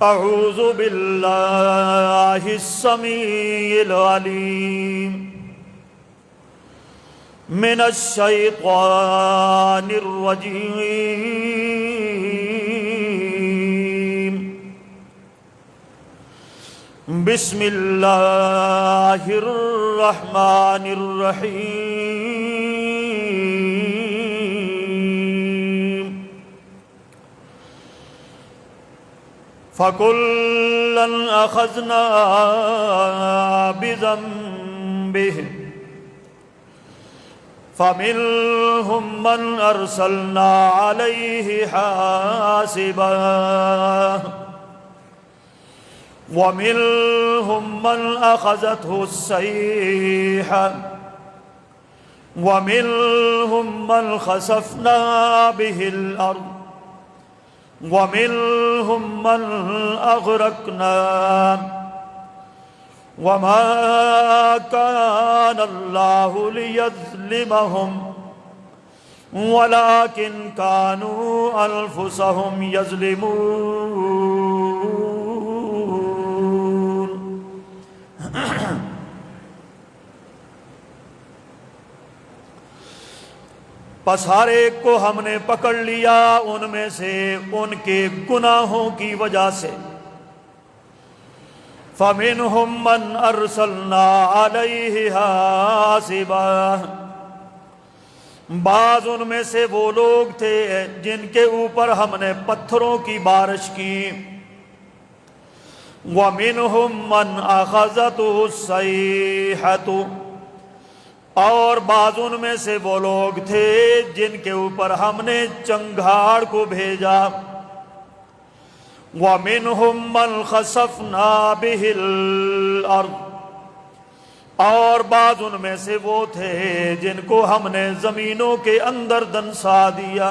اعوذ باللہ السمیع العلیم من الشیطان الرجیم بسم اللہ الرحمن الرحیم فَكُلًّا أَخَذْنَا بِذَنبِهِ فَمِنْهُمْ مَنْ أَرْسَلْنَا عَلَيْهِ حَاسِبًا وَمِنْهُمْ مَنْ أَخَذَتْهُ الصَّيْحَةُ وَمِنْهُمْ مَنْ خَسَفْنَا بِهِ الْأَرْضَ وَمِنْهُمْ مَنْ أَغْرَقْنَا وَمَا كَانَ اللَّهُ لِيَظْلِمَهُمْ وَلَكِنْ كَانُوا أَنفُسَهُمْ يَظْلِمُونَ پس ہر ایک کو ہم نے پکڑ لیا ان میں سے ان کے گناہوں کی وجہ سے فَمِنْهُمْ مَنْ أَرْسَلْنَا عَلَيْهِ حَاسِبًا بعض ان میں سے وہ لوگ تھے جن کے اوپر ہم نے پتھروں کی بارش کی وَمِنْهُمْ مَنْ أَخَذَتْهُ الصَّيْحَةُ اور بعض ان میں سے وہ لوگ تھے جن کے اوپر ہم نے چنگھاڑ کو بھیجا وَمِنْهُمْ مَنْ خَسَفْنَا بِهِ الْأَرْضِ اور بعض ان میں سے وہ تھے جن کو ہم نے زمینوں کے اندر دنسا دیا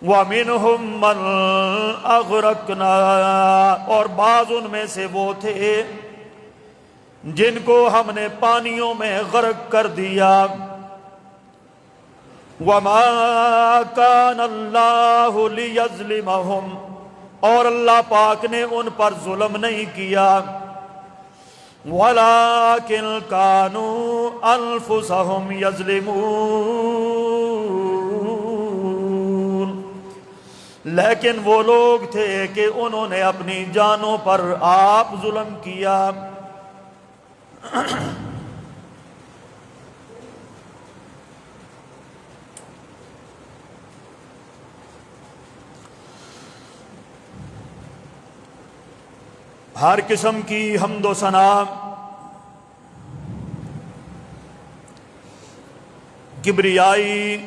وَمِنْهُمْ مَنْ أَغْرَقْنَا اور بعض ان میں سے وہ تھے جن کو ہم نے پانیوں میں غرق کر دیا وَمَا كَانَ اللَّهُ لِيَظْلِمَهُمْ اور اللہ پاک نے ان پر ظلم نہیں کیا وَلَكِنْ كَانُوا أَنفُسَهُمْ يَظْلِمُونَ لیکن وہ لوگ تھے کہ انہوں نے اپنی جانوں پر آپ ظلم کیا ہر قسم کی حمد و ثنا کبریائی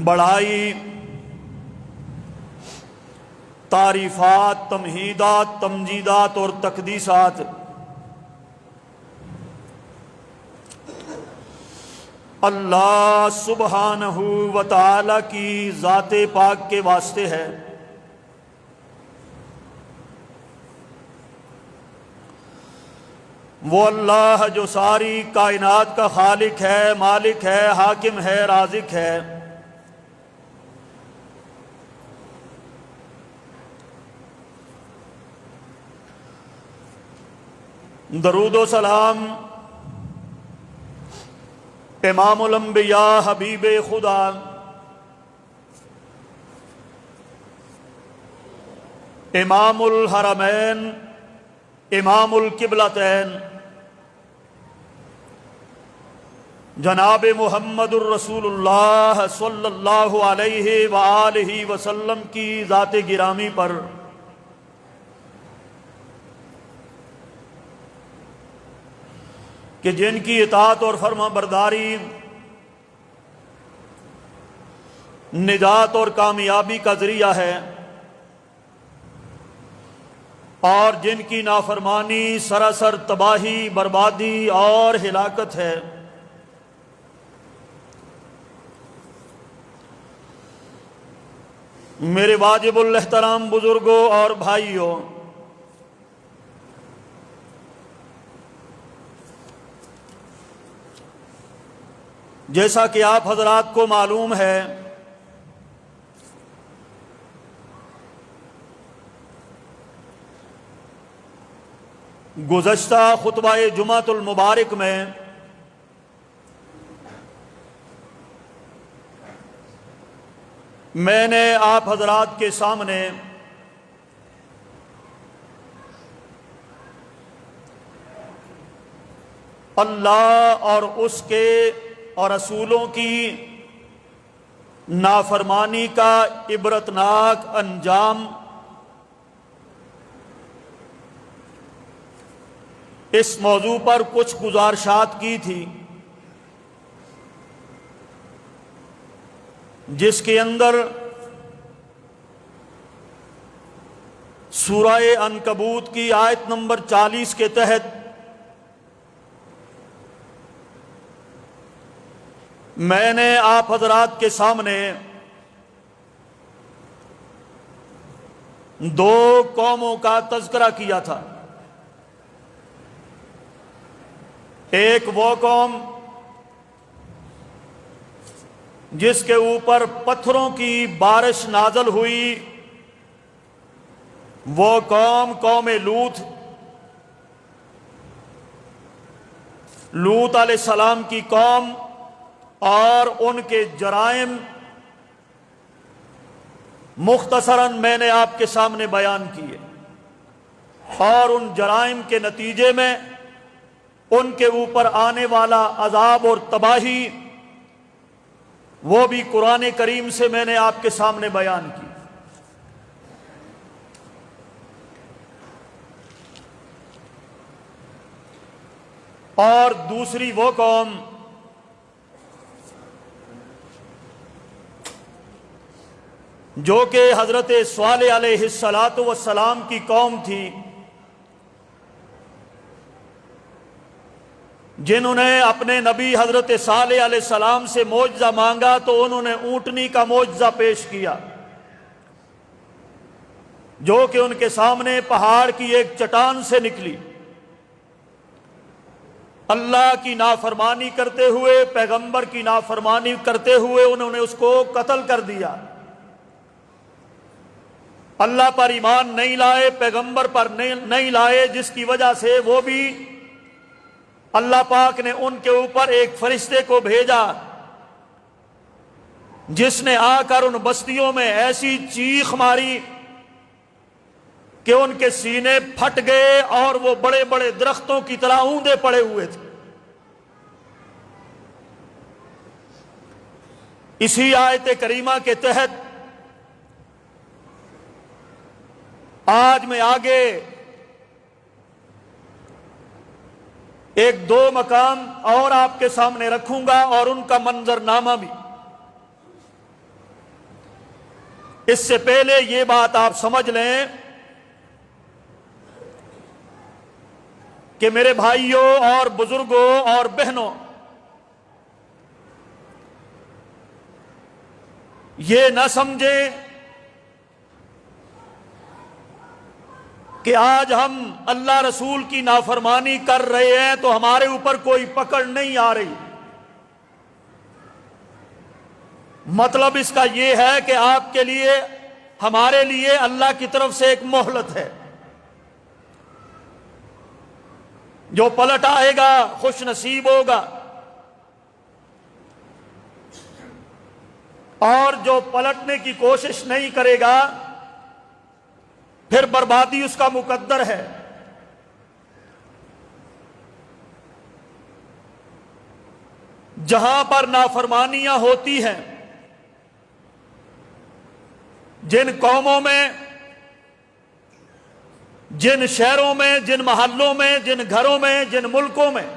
بڑائی تعریفات تمہیدات تمجیدات اور تقدیسات اللہ سبحانہ و تعالی کی ذات پاک کے واسطے ہے وہ اللہ جو ساری کائنات کا خالق ہے مالک ہے حاکم ہے رازق ہے درود و سلام امام الانبیاء حبیب خدا امام الحرمین امام القبلتین جناب محمد الرسول اللہ صلی اللہ علیہ وآلہ وسلم کی ذات گرامی پر کہ جن کی اطاعت اور فرما برداری نجات اور کامیابی کا ذریعہ ہے اور جن کی نافرمانی سراسر تباہی بربادی اور ہلاکت ہے میرے واجب الاحترام بزرگوں اور بھائیوں، جیسا کہ آپ حضرات کو معلوم ہے گزشتہ خطبہ جمعۃ المبارک میں میں نے آپ حضرات کے سامنے اللہ اور اس کے اور رسولوں کی نافرمانی کا عبرتناک انجام اس موضوع پر کچھ گزارشات کی تھی، جس کے اندر سورہ عنکبوت کی آیت نمبر 40 کے تحت میں نے آپ حضرات کے سامنے دو قوموں کا تذکرہ کیا تھا۔ ایک وہ قوم جس کے اوپر پتھروں کی بارش نازل ہوئی، وہ قوم لوط علیہ السلام کی قوم، اور ان کے جرائم مختصراً میں نے آپ کے سامنے بیان کیے، اور ان جرائم کے نتیجے میں ان کے اوپر آنے والا عذاب اور تباہی وہ بھی قرآن کریم سے میں نے آپ کے سامنے بیان کی۔ اور دوسری وہ قوم جو کہ حضرت صالح علیہ السلام کی قوم تھی، جنہوں نے اپنے نبی حضرت صالح علیہ السلام سے معجزہ مانگا تو انہوں نے اونٹنی کا معجزہ پیش کیا، جو کہ ان کے سامنے پہاڑ کی ایک چٹان سے نکلی۔ اللہ کی نافرمانی کرتے ہوئے، پیغمبر کی نافرمانی کرتے ہوئے انہوں نے اس کو قتل کر دیا۔ اللہ پر ایمان نہیں لائے، پیغمبر پر نہیں لائے، جس کی وجہ سے وہ بھی اللہ پاک نے ان کے اوپر ایک فرشتے کو بھیجا، جس نے آ کر ان بستیوں میں ایسی چیخ ماری کہ ان کے سینے پھٹ گئے اور وہ بڑے بڑے درختوں کی طرح اوندے پڑے ہوئے تھے۔ اسی آیت کریمہ کے تحت آج میں آگے ایک دو مقام اور آپ کے سامنے رکھوں گا، اور ان کا منظرنامہ بھی۔ اس سے پہلے یہ بات آپ سمجھ لیں کہ میرے بھائیوں اور بزرگوں اور بہنوں، یہ نہ سمجھیں کہ آج ہم اللہ رسول کی نافرمانی کر رہے ہیں تو ہمارے اوپر کوئی پکڑ نہیں آ رہی۔ مطلب اس کا یہ ہے کہ آپ کے لیے، ہمارے لیے اللہ کی طرف سے ایک مہلت ہے۔ جو پلٹ آئے گا خوش نصیب ہوگا، اور جو پلٹنے کی کوشش نہیں کرے گا پھر بربادی اس کا مقدر ہے۔ جہاں پر نافرمانیاں ہوتی ہیں، جن قوموں میں، جن شہروں میں، جن محلوں میں، جن گھروں میں، جن ملکوں میں،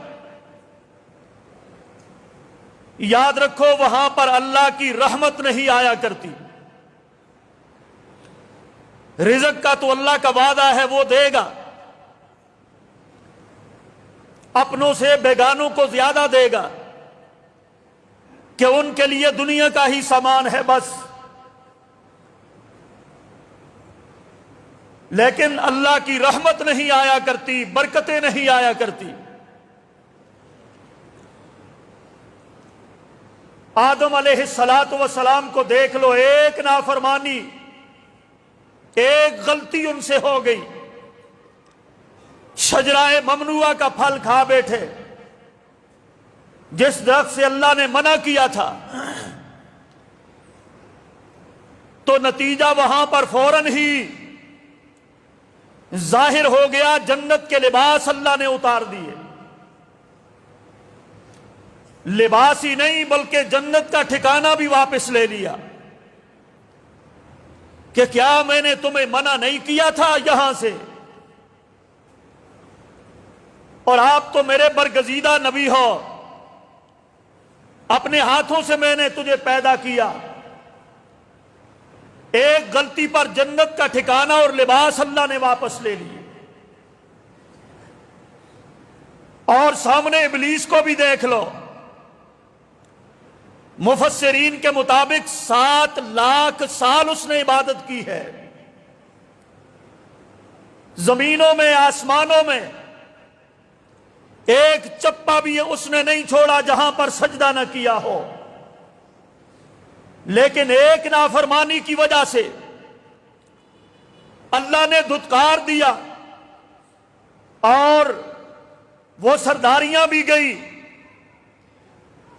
یاد رکھو وہاں پر اللہ کی رحمت نہیں آیا کرتی۔ رزق کا تو اللہ کا وعدہ ہے، وہ دے گا، اپنوں سے بیگانوں کو زیادہ دے گا، کہ ان کے لیے دنیا کا ہی سامان ہے بس۔ لیکن اللہ کی رحمت نہیں آیا کرتی، برکتیں نہیں آیا کرتی۔ آدم علیہ السلام کو دیکھ لو، ایک نافرمانی، ایک غلطی ان سے ہو گئی، شجرہ ممنوعہ کا پھل کھا بیٹھے، جس درخت سے اللہ نے منع کیا تھا، تو نتیجہ وہاں پر فوراً ہی ظاہر ہو گیا، جنت کے لباس اللہ نے اتار دیے۔ لباس ہی نہیں بلکہ جنت کا ٹھکانہ بھی واپس لے لیا کہ کیا میں نے تمہیں منع نہیں کیا تھا یہاں سے؟ اور آپ تو میرے برگزیدہ نبی ہو، اپنے ہاتھوں سے میں نے تجھے پیدا کیا۔ ایک غلطی پر جنت کا ٹھکانہ اور لباس اللہ نے واپس لے لیے۔ اور سامنے ابلیس کو بھی دیکھ لو، مفسرین کے مطابق 7 لاکھ سال اس نے عبادت کی ہے، زمینوں میں آسمانوں میں ایک چپا بھی اس نے نہیں چھوڑا جہاں پر سجدہ نہ کیا ہو، لیکن ایک نافرمانی کی وجہ سے اللہ نے دھتکار دیا، اور وہ سرداریاں بھی گئی،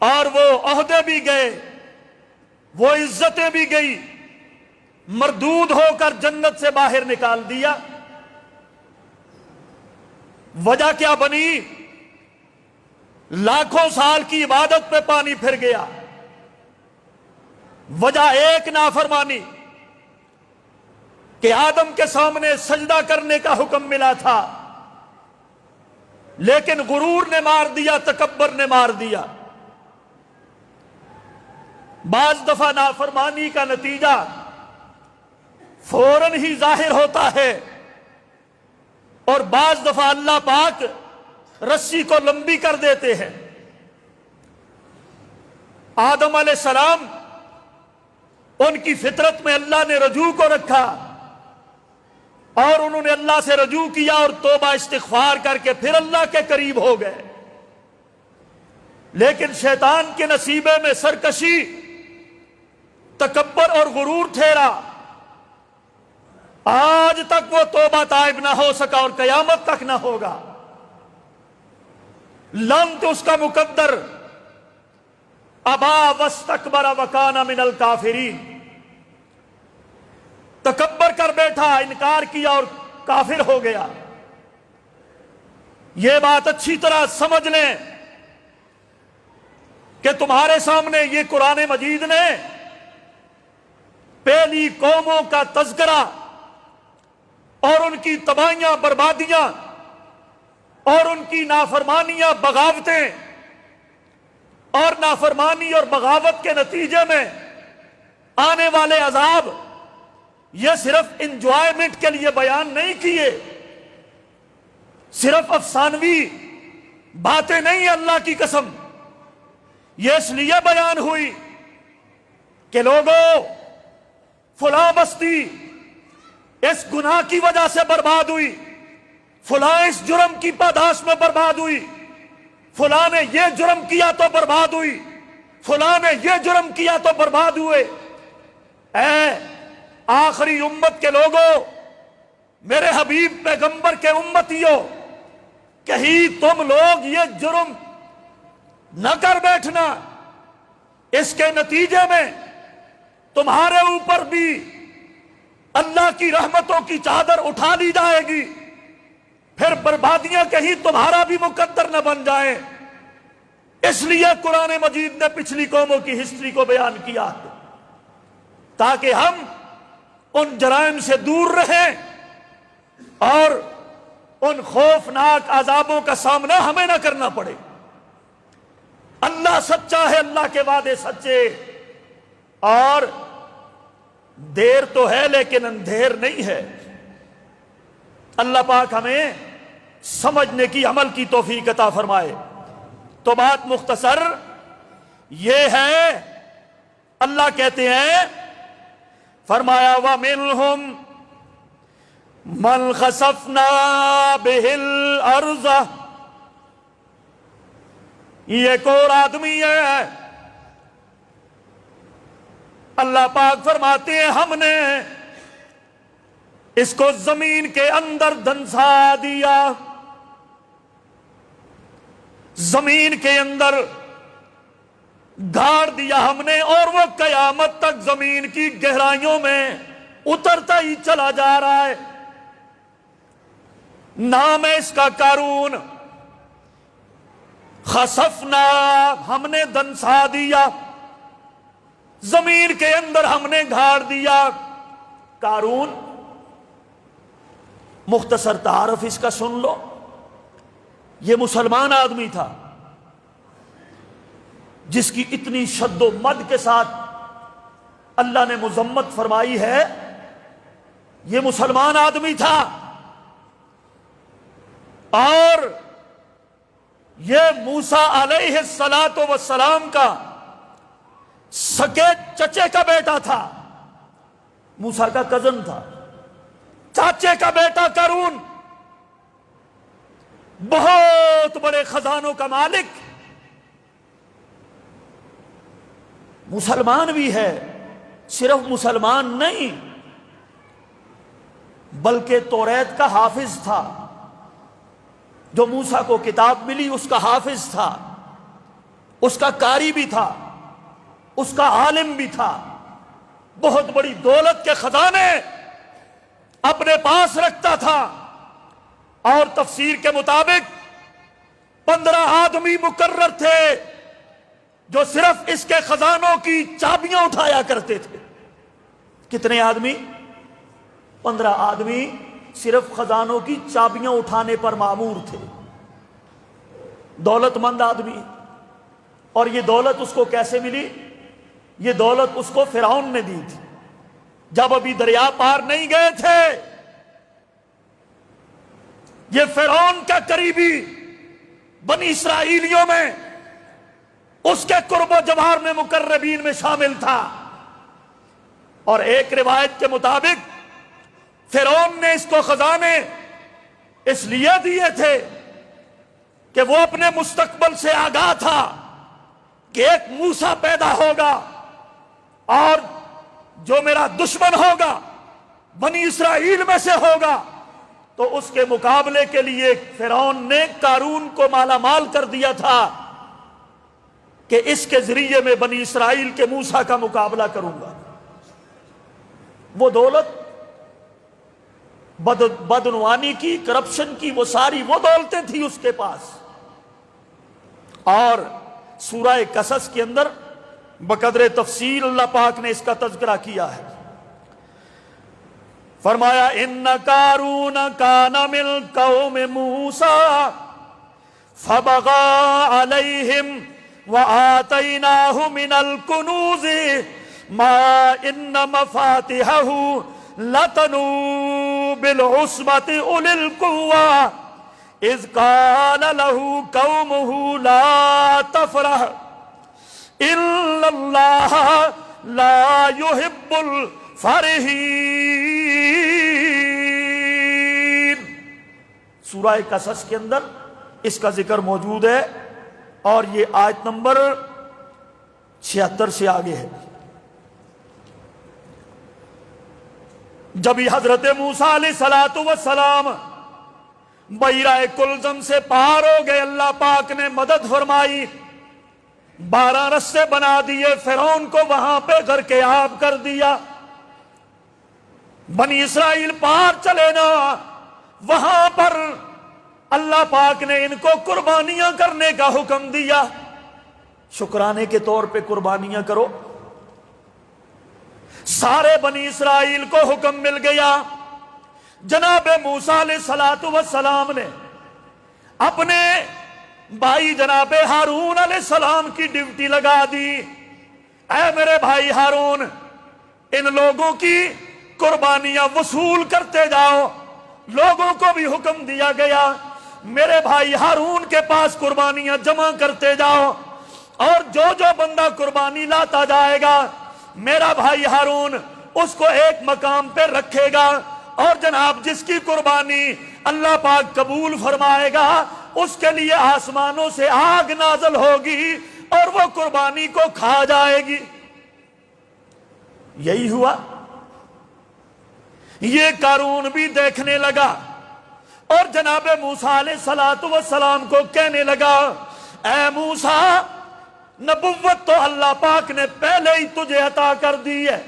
اور وہ عہدے بھی گئے، وہ عزتیں بھی گئی، مردود ہو کر جنت سے باہر نکال دیا۔ وجہ کیا بنی؟ لاکھوں سال کی عبادت پہ پانی پھر گیا۔ وجہ ایک نافرمانی کہ آدم کے سامنے سجدہ کرنے کا حکم ملا تھا، لیکن غرور نے مار دیا، تکبر نے مار دیا۔ بعض دفعہ نافرمانی کا نتیجہ فوراً ہی ظاہر ہوتا ہے، اور بعض دفعہ اللہ پاک رسی کو لمبی کر دیتے ہیں۔ آدم علیہ السلام، ان کی فطرت میں اللہ نے رجوع کو رکھا، اور انہوں نے اللہ سے رجوع کیا اور توبہ استغفار کر کے پھر اللہ کے قریب ہو گئے۔ لیکن شیطان کے نصیبے میں سرکشی، تکبر اور غرور ٹھہرا، آج تک وہ توبہ تائب نہ ہو سکا اور قیامت تک نہ ہوگا۔ لعنت اس کا مقدر، ابا واستکبر وکان من الکافرین، تکبر کر بیٹھا، انکار کیا اور کافر ہو گیا۔ یہ بات اچھی طرح سمجھ لیں کہ تمہارے سامنے یہ قرآن مجید نے پہلی قوموں کا تذکرہ اور ان کی تباہیاں، بربادیاں اور ان کی نافرمانیاں، بغاوتیں، اور نافرمانی اور بغاوت کے نتیجے میں آنے والے عذاب، یہ صرف انجوائمنٹ کے لیے بیان نہیں کیے، صرف افسانوی باتیں نہیں، اللہ کی قسم یہ اس لیے بیان ہوئی کہ لوگوں، فلاں بستی اس گناہ کی وجہ سے برباد ہوئی، فلاں اس جرم کی پاداش میں برباد ہوئی، فلاں نے یہ جرم کیا تو برباد ہوئی، فلاں نے یہ جرم کیا تو برباد ہوئے۔ اے آخری امت کے لوگوں، میرے حبیب پیغمبر کے امتیوں، کہیں تم لوگ یہ جرم نہ کر بیٹھنا، اس کے نتیجے میں تمہارے اوپر بھی اللہ کی رحمتوں کی چادر اٹھا لی جائے گی، پھر بربادیاں کہیں تمہارا بھی مقدر نہ بن جائیں۔ اس لیے قرآن مجید نے پچھلی قوموں کی ہسٹری کو بیان کیا تاکہ ہم ان جرائم سے دور رہیں اور ان خوفناک عذابوں کا سامنا ہمیں نہ کرنا پڑے۔ اللہ سچا ہے، اللہ کے وعدے سچے، اور دیر تو ہے لیکن اندھیر نہیں ہے۔ اللہ پاک ہمیں سمجھنے کی، عمل کی توفیق عطا فرمائے۔ تو بات مختصر یہ ہے، اللہ کہتے ہیں، فرمایا وَمِنْهُمْ مَنْ خَسَفْنَا بِهِ الْأَرْضَ، یہ ایک اور آدمی ہے، اللہ پاک فرماتے ہیں ہم نے اس کو زمین کے اندر دھنسا دیا۔ زمین کے اندر گاڑ دیا ہم نے، اور وہ قیامت تک زمین کی گہرائیوں میں اترتا ہی چلا جا رہا ہے۔ نام ہے اس کا قارون۔ خسفنا، ہم نے دنسا دیا، زمین کے اندر ہم نے گاڑ دیا۔ قارون، مختصر تعارف اس کا سن لو، یہ مسلمان آدمی تھا جس کی اتنی شد و مد کے ساتھ اللہ نے مذمت فرمائی ہے۔ یہ مسلمان آدمی تھا، اور یہ موسیٰ علیہ السلام کا سکے چچے کا بیٹا تھا، موسیٰ کا کزن تھا، چاچے کا بیٹا قارون، بہت بڑے خزانوں کا مالک، مسلمان بھی ہے، صرف مسلمان نہیں بلکہ توریت کا حافظ تھا، جو موسیٰ کو کتاب ملی اس کا حافظ تھا، اس کا قاری بھی تھا، اس کا عالم بھی تھا، بہت بڑی دولت کے خزانے اپنے پاس رکھتا تھا، اور تفسیر کے مطابق 15 آدمی مقرر تھے جو صرف اس کے خزانوں کی چابیاں اٹھایا کرتے تھے۔ کتنے آدمی؟ 15 آدمی صرف خزانوں کی چابیاں اٹھانے پر مامور تھے۔ دولت مند آدمی، اور یہ دولت اس کو کیسے ملی؟ یہ دولت اس کو فرعون نے دی تھی جب ابھی دریا پار نہیں گئے تھے۔ یہ فرعون کا قریبی بنی اسرائیلیوں میں اس کے قرب و جوار میں مقربین میں شامل تھا، اور ایک روایت کے مطابق فرعون نے اس کو خزانے اس لیے دیے تھے کہ وہ اپنے مستقبل سے آگاہ تھا کہ ایک موسیٰ پیدا ہوگا، اور جو میرا دشمن ہوگا بنی اسرائیل میں سے ہوگا، تو اس کے مقابلے کے لیے فرعون نے قارون کو مالا مال کر دیا تھا کہ اس کے ذریعے میں بنی اسرائیل کے موسیٰ کا مقابلہ کروں گا۔ وہ دولت بدعنوانی کی، کرپشن کی، وہ ساری وہ دولتیں تھی اس کے پاس۔ اور سورہ قصص کے اندر بقدر تفصیل اللہ پاک نے اس کا تذکرہ کیا ہے۔ فرمایا ان قارون کان من قوم موسیٰ فبغى علیہم وآتیناہ من الکنوز ما ان مفاتحہ لتنوء بالعصبة اولي القوة اذ قال له قومه لا تفرح ان اللہ لا يحب الفرحین۔ سورہ قصص کے اندر اس کا ذکر موجود ہے، اور یہ آیت نمبر 76 سے آگے ہے۔ جب یہ حضرت موسیٰ علیہ السلام بحیرہ کلزم سے پار ہو گئے، اللہ پاک نے مدد فرمائی، 12 رستے بنا دیے، فرعون کو وہاں پہ غرق آب کر دیا، بنی اسرائیل پار چلے نا، وہاں پر اللہ پاک نے ان کو قربانیاں کرنے کا حکم دیا۔ شکرانے کے طور پہ قربانیاں کرو۔ سارے بنی اسرائیل کو حکم مل گیا۔ جناب موسیٰ علیہ السلام نے اپنے بھائی جناب ہارون علیہ السلام کی ڈیوٹی لگا دی، اے میرے بھائی ہارون، ان لوگوں کی قربانیاں وصول کرتے جاؤ۔ لوگوں کو بھی حکم دیا گیا میرے بھائی ہارون کے پاس قربانیاں جمع کرتے جاؤ، اور جو جو بندہ قربانی لاتا جائے گا میرا بھائی ہارون اس کو ایک مقام پہ رکھے گا، اور جناب جس کی قربانی اللہ پاک قبول فرمائے گا اس کے لیے آسمانوں سے آگ نازل ہوگی اور وہ قربانی کو کھا جائے گی۔ یہی ہوا۔ یہ قارون بھی دیکھنے لگا اور جناب موسیٰ علیہ السلام کو کہنے لگا، اے موسیٰ نبوت تو اللہ پاک نے پہلے ہی تجھے عطا کر دی ہے،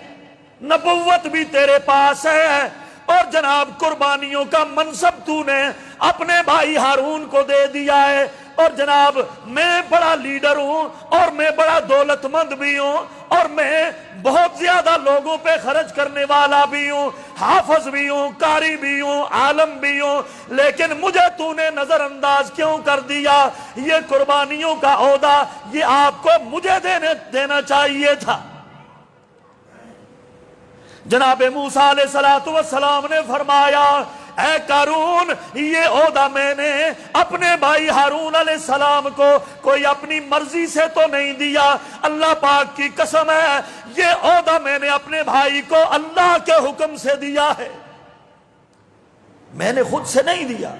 نبوت بھی تیرے پاس ہے، اور جناب قربانیوں کا منصب تو نے اپنے بھائی ہارون کو دے دیا ہے، اور جناب میں بڑا لیڈر ہوں اور میں بڑا دولت مند بھی ہوں اور میں بہت زیادہ لوگوں پہ خرچ کرنے والا بھی ہوں، حافظ بھی ہوں، قاری بھی ہوں، عالم بھی ہوں، لیکن مجھے تو نے نظر انداز کیوں کر دیا؟ یہ قربانیوں کا عہدہ یہ آپ کو مجھے دینا چاہیے تھا۔ جناب موسیٰ علیہ السلام نے فرمایا اے قارون یہ عہدہ میں نے اپنے بھائی ہارون علیہ السلام کو کوئی اپنی مرضی سے تو نہیں دیا، اللہ پاک کی قسم ہے یہ عہدہ میں نے اپنے بھائی کو اللہ کے حکم سے دیا ہے، میں نے خود سے نہیں دیا۔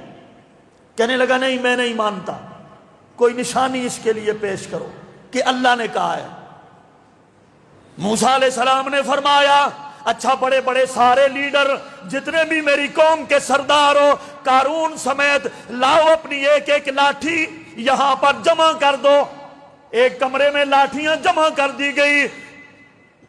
کہنے لگا نہیں میں نہیں مانتا، کوئی نشانی اس کے لیے پیش کرو کہ اللہ نے کہا ہے۔ موسیٰ علیہ السلام نے فرمایا اچھا بڑے بڑے سارے لیڈر جتنے بھی میری قوم کے سردار ہو قارون سمیت لاؤ اپنی ایک ایک لاٹھی یہاں پر جمع کر دو۔ ایک کمرے میں لاٹھیاں جمع کر دی گئی،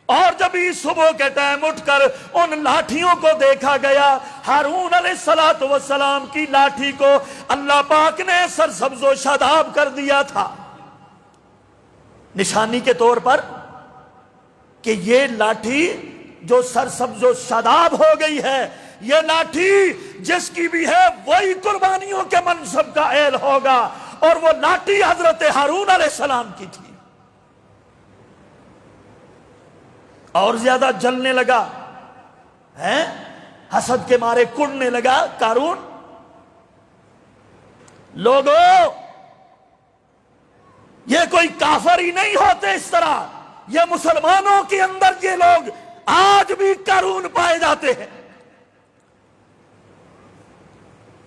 اور جب ہی صبح کے ٹائم اٹھ کر ان لاٹھیوں کو دیکھا گیا، ہارون علیہ السلام کی لاٹھی کو اللہ پاک نے سرسبز و شاداب کر دیا تھا، نشانی کے طور پر کہ یہ لاٹھی جو سرسبز و شاداب ہو گئی ہے، یہ لاٹھی جس کی بھی ہے وہی قربانیوں کے منصب کا اہل ہوگا، اور وہ لاٹھی حضرت ہارون علیہ السلام کی تھی۔ اور زیادہ جلنے لگا، حسد کے مارے کڑنے لگا قارون۔ لوگوں یہ کوئی کافر ہی نہیں ہوتے اس طرح، یہ مسلمانوں کے اندر یہ لوگ آج بھی قارون پائے جاتے ہیں،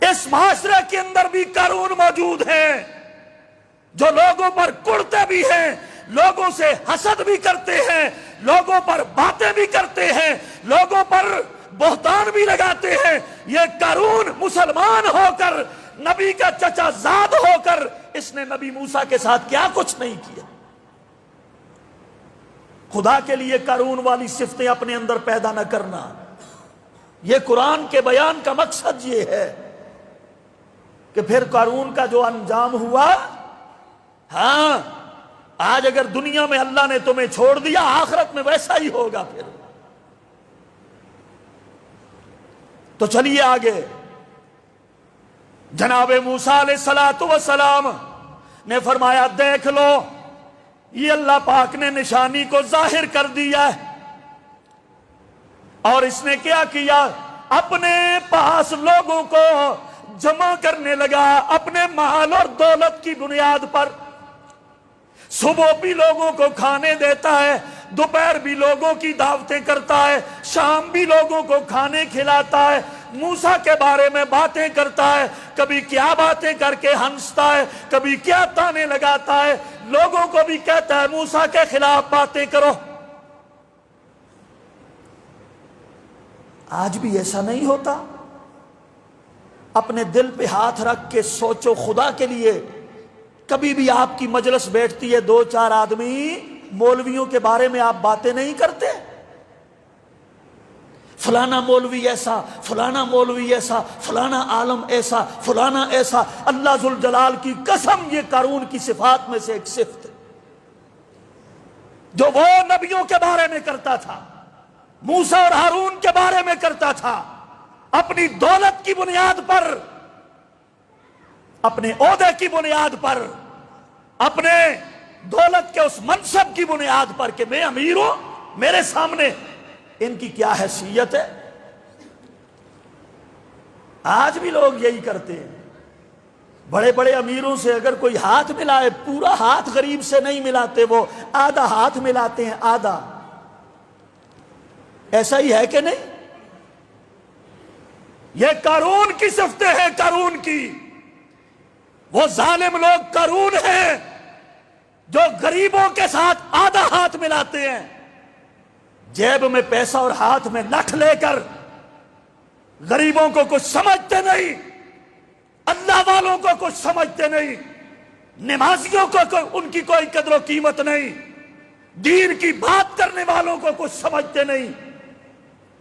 اس معاشرے کے اندر بھی قارون موجود ہیں جو لوگوں پر کڑتے بھی ہیں، لوگوں سے حسد بھی کرتے ہیں، لوگوں پر باتیں بھی کرتے ہیں، لوگوں پر بہتان بھی لگاتے ہیں۔ یہ قارون مسلمان ہو کر نبی کا چچا زاد ہو کر اس نے نبی موسیٰ کے ساتھ کیا کچھ نہیں کیا۔ خدا کے لیے قارون والی صفتیں اپنے اندر پیدا نہ کرنا، یہ قرآن کے بیان کا مقصد یہ ہے کہ پھر قارون کا جو انجام ہوا، ہاں آج اگر دنیا میں اللہ نے تمہیں چھوڑ دیا آخرت میں ویسا ہی ہوگا۔ پھر تو چلیے آگے، جناب موسیٰ علیہ السلام نے فرمایا دیکھ لو یہ اللہ پاک نے نشانی کو ظاہر کر دیا ہے، اور اس نے کیا کیا؟ اپنے پاس لوگوں کو جمع کرنے لگا اپنے مال اور دولت کی بنیاد پر۔ صبح بھی لوگوں کو کھانے دیتا ہے، دوپہر بھی لوگوں کی دعوتیں کرتا ہے، شام بھی لوگوں کو کھانے کھلاتا ہے، موسیٰ کے بارے میں باتیں کرتا ہے، کبھی کیا باتیں کر کے ہنستا ہے، کبھی کیا تانے لگاتا ہے، لوگوں کو بھی کہتا ہے موسیٰ کے خلاف باتیں کرو۔ آج بھی ایسا نہیں ہوتا؟ اپنے دل پہ ہاتھ رکھ کے سوچو خدا کے لیے، کبھی بھی آپ کی مجلس بیٹھتی ہے دو چار آدمی، مولویوں کے بارے میں آپ باتیں نہیں کرتے؟ فلانا مولوی ایسا، فلانا مولوی ایسا، فلانا عالم ایسا، فلانا ایسا۔ اللہ ذوالجلال کی قسم یہ قارون کی صفات میں سے ایک صفت ہے جو وہ نبیوں کے بارے میں کرتا تھا، موسیٰ اور ہارون کے بارے میں کرتا تھا، اپنی دولت کی بنیاد پر، اپنے عہدے کی بنیاد پر، اپنے دولت کے اس منصب کی بنیاد پر کہ میں امیر ہوں، میرے سامنے ان کی کیا حیثیت ہے۔ آج بھی لوگ یہی کرتے ہیں، بڑے بڑے امیروں سے اگر کوئی ہاتھ ملائے پورا ہاتھ غریب سے نہیں ملاتے، وہ آدھا ہاتھ ملاتے ہیں، آدھا۔ ایسا ہی ہے کہ نہیں؟ یہ قارون کی صفتیں ہیں، قارون کی۔ وہ ظالم لوگ قارون ہیں جو غریبوں کے ساتھ آدھا ہاتھ ملاتے ہیں، جیب میں پیسہ اور ہاتھ میں لٹھ لے کر غریبوں کو کچھ سمجھتے نہیں، اللہ والوں کو کچھ سمجھتے نہیں، نمازیوں کو ان کی کوئی قدر و قیمت نہیں، دین کی بات کرنے والوں کو کچھ سمجھتے نہیں۔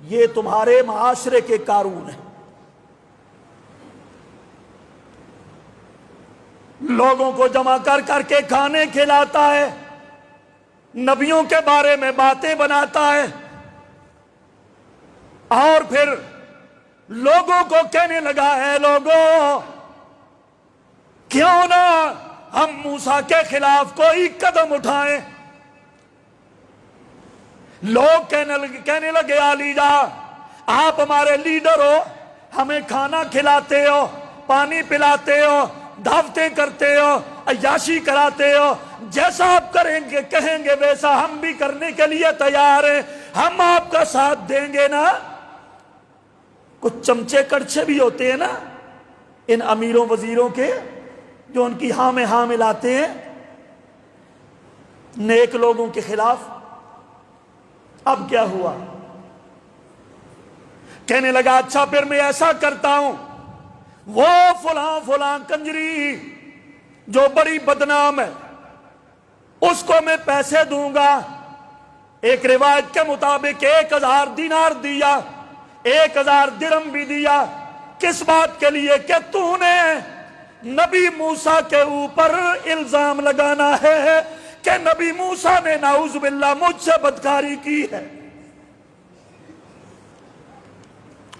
یہ تمہارے معاشرے کے قارون ہیں، لوگوں کو جمع کر کر کے کھانے کھلاتا ہے، نبیوں کے بارے میں باتیں بناتا ہے، اور پھر لوگوں کو کہنے لگا ہے لوگوں کیوں نہ ہم موسیٰ کے خلاف کوئی قدم اٹھائیں۔ لوگ کہنے لگے علی جا آپ ہمارے لیڈر ہو، ہمیں کھانا کھلاتے ہو، پانی پلاتے ہو، دعوتیں کرتے ہو، عیاشی کراتے ہو، جیسا آپ کریں گے کہیں گے ویسا ہم بھی کرنے کے لیے تیار ہیں، ہم آپ کا ساتھ دیں گے نا۔ کچھ چمچے کڑچے بھی ہوتے ہیں نا ان امیروں وزیروں کے، جو ان کی ہاں میں ہاں ملاتے ہیں نیک لوگوں کے خلاف۔ اب کیا ہوا؟ کہنے لگا اچھا پھر میں ایسا کرتا ہوں، وہ فلاں کنجری جو بڑی بدنام ہے اس کو میں پیسے دوں گا۔ ایک روایت کے مطابق 1000 دینار دیا، 1000 درہم بھی دیا۔ کس بات کے لیے؟ کہ تو نے نبی موسیٰ کے اوپر الزام لگانا ہے کہ نبی موسیٰ نے نعوذ باللہ مجھ سے بدکاری کی ہے۔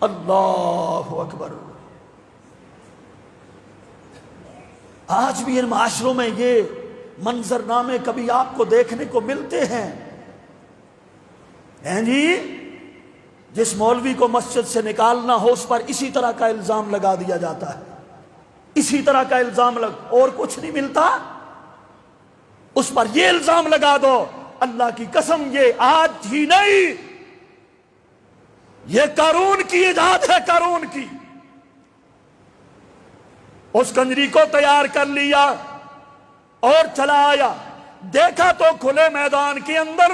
اللہ اکبر۔ آج بھی ان معاشروں میں یہ منظرنامے کبھی آپ کو دیکھنے کو ملتے ہیں جی، جس مولوی کو مسجد سے نکالنا ہو اس پر اسی طرح کا الزام لگا دیا جاتا ہے، اسی طرح کا الزام اور کچھ نہیں ملتا، اس پر یہ الزام لگا دو۔ اللہ کی قسم یہ آج ہی نہیں، یہ قارون کی ایجاد ہے، قارون کی۔ اس کنجری کو تیار کر لیا اور چلا آیا، دیکھا تو کھلے میدان کے اندر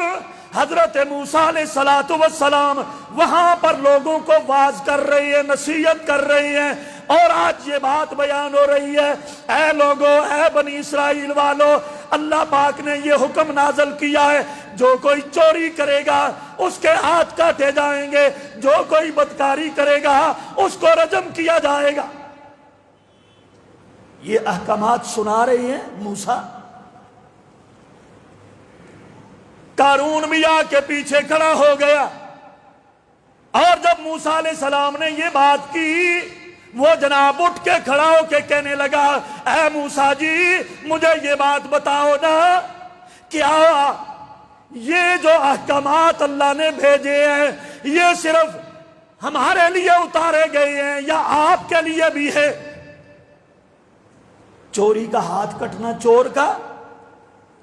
حضرت موسیٰ علیہ السلام وہاں پر لوگوں کو واعظ کر رہی ہے، نصیحت کر رہی ہے، اور آج یہ بات بیان ہو رہی ہے اے لوگو، اے بنی اسرائیل والو، اللہ پاک نے یہ حکم نازل کیا ہے جو کوئی چوری کرے گا اس کے ہاتھ کاٹے جائیں گے، جو کوئی بدکاری کرے گا اس کو رجم کیا جائے گا۔ یہ احکامات سنا رہی ہیں موسیٰ۔ قارون بھی آ کے پیچھے کھڑا ہو گیا، اور جب موسیٰ علیہ السلام نے یہ بات کی وہ جناب اٹھ کے کھڑا ہو کے کہنے لگا اے موسیٰ جی مجھے یہ بات بتاؤ نا، کیا یہ جو احکامات اللہ نے بھیجے ہیں یہ صرف ہمارے لیے اتارے گئے ہیں یا آپ کے لیے بھی ہے؟ چوری کا ہاتھ کٹنا چور کا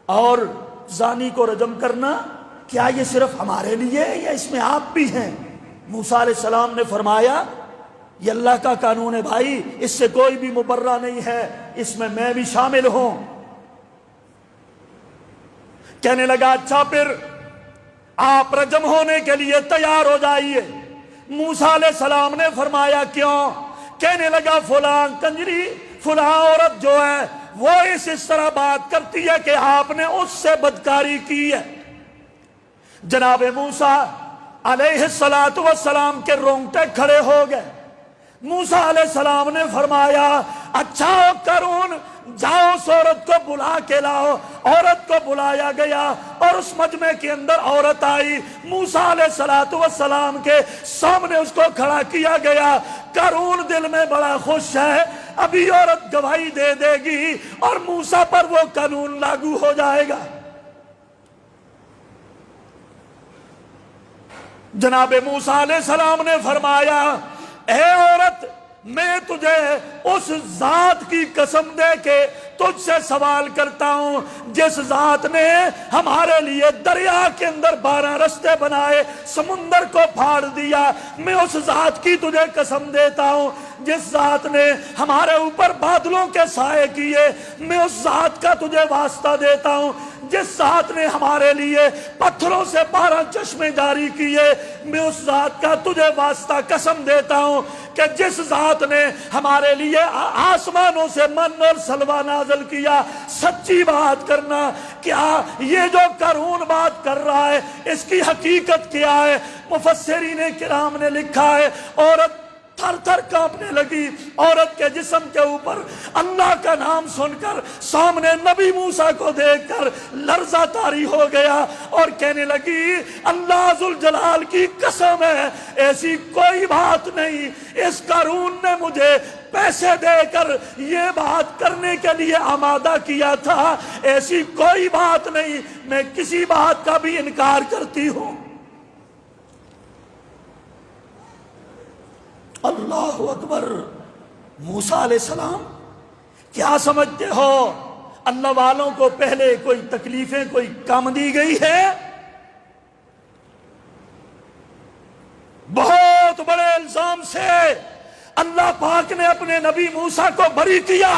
اور زانی کو رجم کرنا، کیا یہ صرف ہمارے لیے یا اس میں آپ بھی ہیں؟ موسیٰ علیہ السلام نے فرمایا یہ اللہ کا قانون ہے بھائی، اس سے کوئی بھی مبرہ نہیں ہے، اس میں بھی شامل ہوں۔ کہنے لگا اچھا پھر آپ رجم ہونے کے لیے تیار ہو جائیے۔ موسیٰ علیہ السلام نے فرمایا کیوں؟ کہنے لگا فلاں کنجری، فلاں عورت جو ہے وہ اس طرح بات کرتی ہے کہ آپ نے اس سے بدکاری کی ہے۔ جناب موسیٰ علیہ السلام کے رونگٹے کھڑے ہو گئے۔ موسیٰ علیہ السلام نے فرمایا اچھا قارون جاؤ اس عورت کو بلا کے لاؤ۔ عورت کو بلایا گیا اور اس مجمع کے اندر عورت آئی، موسیٰ علیہ السلام کے سامنے اس کو کھڑا کیا گیا۔ قارون دل میں بڑا خوش ہے، ابھی عورت گواہی دے دے گی اور موسیٰ پر وہ قانون لاگو ہو جائے گا۔ جناب موسیٰ علیہ السلام نے فرمایا اے عورت میں تجھے اس ذات کی قسم دے کے تجھ سے سوال کرتا ہوں جس ذات نے ہمارے لیے دریا کے اندر 12 رستے بنائے، سمندر کو پھاڑ دیا، میں اس ذات کی تجھے قسم دیتا ہوں جس ذات نے ہمارے اوپر بادلوں کے سائے کیے، میں اس ذات کا تجھے واسطہ دیتا ہوں جس ذات نے ہمارے لیے پتھروں سے 12 چشمے جاری کیے، میں اس ذات کا تجھے واسطہ قسم دیتا ہوں کہ جس ذات نے ہمارے لیے آسمانوں سے من اور سلوہ نازل کیا، سچی بات کرنا، کیا یہ جو قارون بات کر رہا ہے اس کی حقیقت کیا ہے؟ مفسرین کرام نے لکھا ہے عورت تھر تھر کانپنے لگی، عورت کے جسم کے اوپر اللہ کا نام سن کر سامنے نبی موسیٰ کو دیکھ کر لرزہ طاری ہو گیا اور کہنے لگی اللہ ذوالجلال کی قسم ہے ایسی کوئی بات نہیں، اس قارون نے مجھے پیسے دے کر یہ بات کرنے کے لیے آمادہ کیا تھا، ایسی کوئی بات نہیں، میں کسی بات کا بھی انکار کرتی ہوں۔ اللہ اکبر۔ موسیٰ علیہ السلام کیا سمجھتے ہو اللہ والوں کو پہلے کوئی تکلیفیں کوئی کم دی گئی ہے؟ بہت بڑے الزام سے اللہ پاک نے اپنے نبی موسیٰ کو بری کیا۔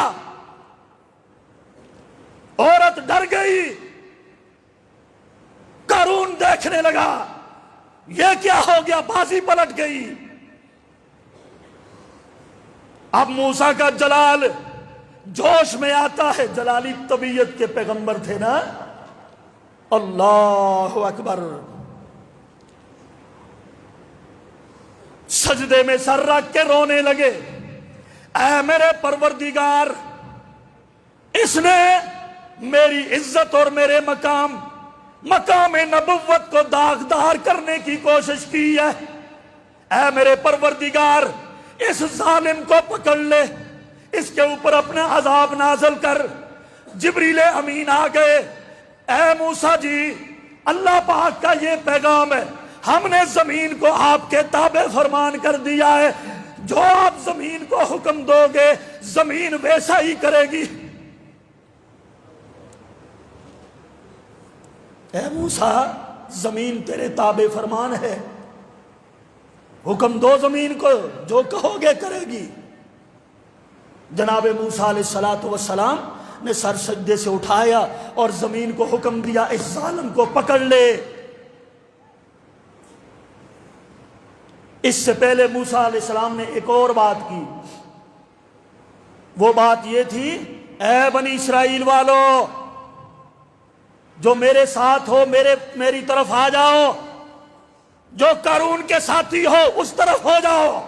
عورت ڈر گئی، قارون دیکھنے لگا یہ کیا ہو گیا، بازی پلٹ گئی۔ اب موسیٰ کا جلال جوش میں آتا ہے، جلالی طبیعت کے پیغمبر تھے نا۔ اللہ اکبر۔ سجدے میں سر رکھ کے رونے لگے، اے میرے پروردگار، اس نے میری عزت اور میرے مقام نبوت کو داغدار کرنے کی کوشش کی ہے، اے میرے پروردگار اس ظالم کو پکڑ لے، اس کے اوپر اپنا عذاب نازل کر۔ جبریل امین آ گئے، اے موسیٰ جی اللہ پاک کا یہ پیغام ہے، ہم نے زمین کو آپ کے تابع فرمان کر دیا ہے، جو آپ زمین کو حکم دو گے زمین ویسا ہی کرے گی۔ اے موسیٰ زمین تیرے تابع فرمان ہے، حکم دو زمین کو، جو کہو گے کرے گی۔ جناب موسیٰ علیہ السلام نے سر سجدے سے اٹھایا اور زمین کو حکم دیا اس ظالم کو پکڑ لے۔ اس سے پہلے موسیٰ علیہ السلام نے ایک اور بات کی، وہ بات یہ تھی اے بنی اسرائیل والو جو میرے ساتھ ہو میری طرف آ جاؤ، جو قارون کے ساتھی ہو اس طرف ہو جاؤ۔